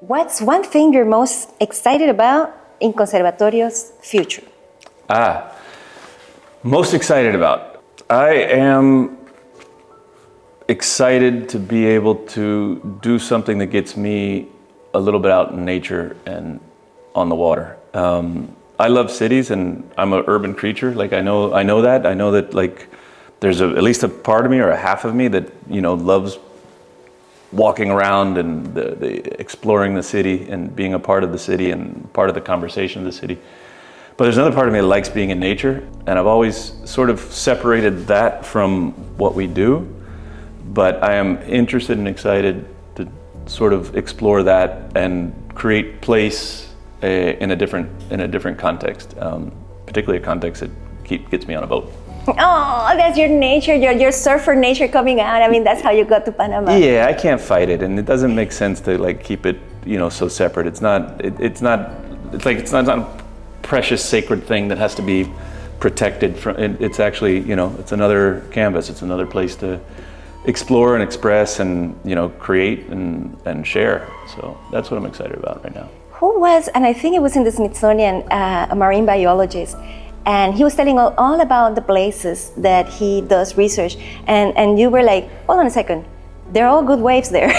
What's one thing you're most excited about in Conservatorio's future? Most excited about. I am excited to be able to do something that gets me a little bit out in nature and on the water. I love cities, and I'm an urban creature. Like I know that like there's at least a part of me or a half of me that loves walking around and the exploring the city and being a part of the city and part of the conversation of the city. But there's another part of me that likes being in nature, and I've always sort of separated that from what we do. But I am interested and excited to sort of explore that and create place in a different context, particularly a context that gets me on a boat. Oh, that's your nature, your surfer nature coming out. I mean, that's how you got to Panama. Yeah, I can't fight it, and it doesn't make sense to like keep it, so separate. It's not a precious sacred thing that has to be protected from. It's actually, it's another canvas. It's another place to explore and express and create and share. So that's what I'm excited about right now. Who was, and I think it was in the Smithsonian, a marine biologist, and he was telling all about the places that he does research, and you were like, hold on a second, they're all good waves there.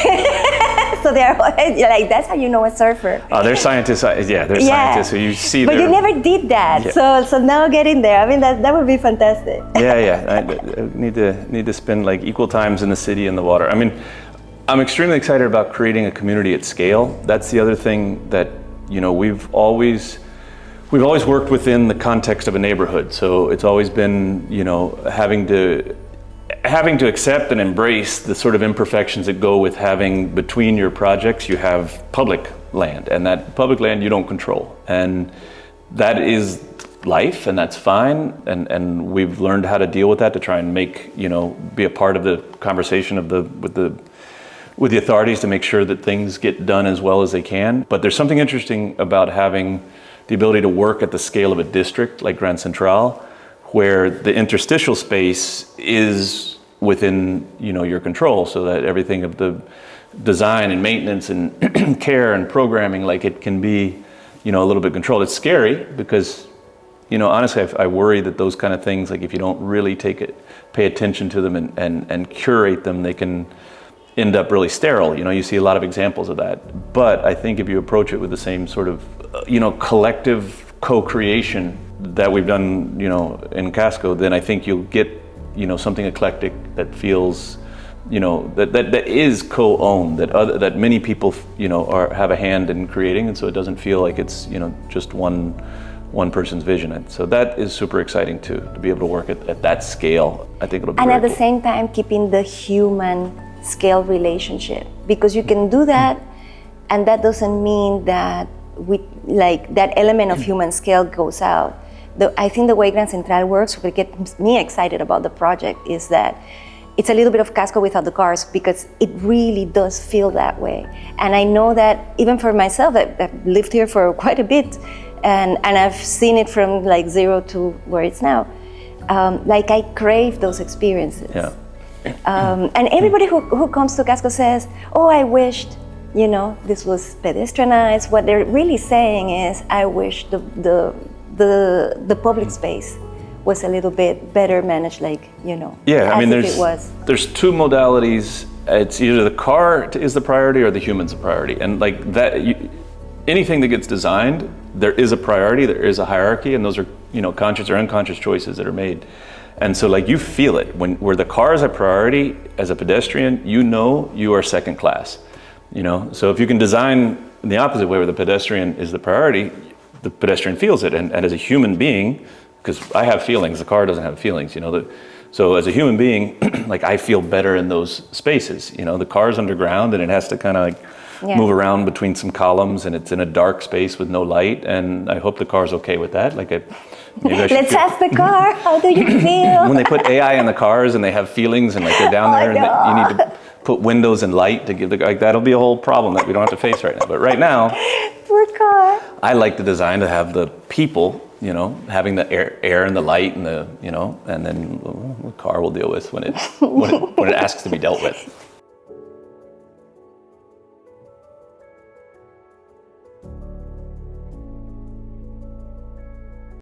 So they're like, that's how you know a surfer. Oh, they're scientists. Yeah, they're scientists. So you see. But you never did that. Yeah. So now get in there. I mean, that would be fantastic. Yeah. I need to spend like equal times in the city and the water. I mean, I'm extremely excited about creating a community at scale. That's the other thing that we've always worked within the context of a neighborhood. So it's always been having to accept and embrace the sort of imperfections that go with having between your projects, you have public land, and that public land you don't control. And that is life, and that's fine. And we've learned how to deal with that to try and make, be a part of the conversation with the authorities to make sure that things get done as well as they can. But there's something interesting about having the ability to work at the scale of a district like Grand Central, where the interstitial space is within your control, so that everything of the design and maintenance and care and programming, like it can be a little bit controlled. It's scary because honestly I worry that those kind of things, like if you don't really pay attention to them and curate them, they can end up really sterile. You see a lot of examples of that. But I think if you approach it with the same sort of collective co-creation that we've done, in Casco, then I think you'll get, something eclectic that feels, that is co-owned, that many people, have a hand in creating, and so it doesn't feel like it's, just one person's vision. And so that is super exciting too, to be able to work at that scale. I think it'll be. And very at the cool. same time, keeping the human scale relationship, because you can do that, and that doesn't mean that that element of human scale goes out. I think the way Grand Central works, what gets me excited about the project, is that it's a little bit of Casco without the cars, because it really does feel that way. And I know that even for myself, I've lived here for quite a bit, and I've seen it from like zero to where it's now. I crave those experiences. Yeah. And everybody who comes to Casco says, oh, I wished, this was pedestrianized. What they're really saying is, I wish the public space was a little bit better managed, Yeah, I mean, it was. There's two modalities. It's either the car is the priority or the human's the priority. And like that, anything that gets designed, there is a priority, there is a hierarchy, and those are, conscious or unconscious choices that are made. And so you feel it where the car is a priority. As a pedestrian, you are second class, So if you can design in the opposite way, where the pedestrian is the priority, the pedestrian feels it. And as a human being, because I have feelings, the car doesn't have feelings, so as a human being, I feel better in those spaces. The car's underground, and it has to kind of move around between some columns, and it's in a dark space with no light. And I hope the car's okay with that. Let's ask the car, how do you feel? When they put AI in the cars and they have feelings, and they're down there, and you need to put windows and light to give that'll be a whole problem that we don't have to face right now. But right now, poor car. I like the design to have the people, having the air and the light and and then the car will deal with when it asks to be dealt with.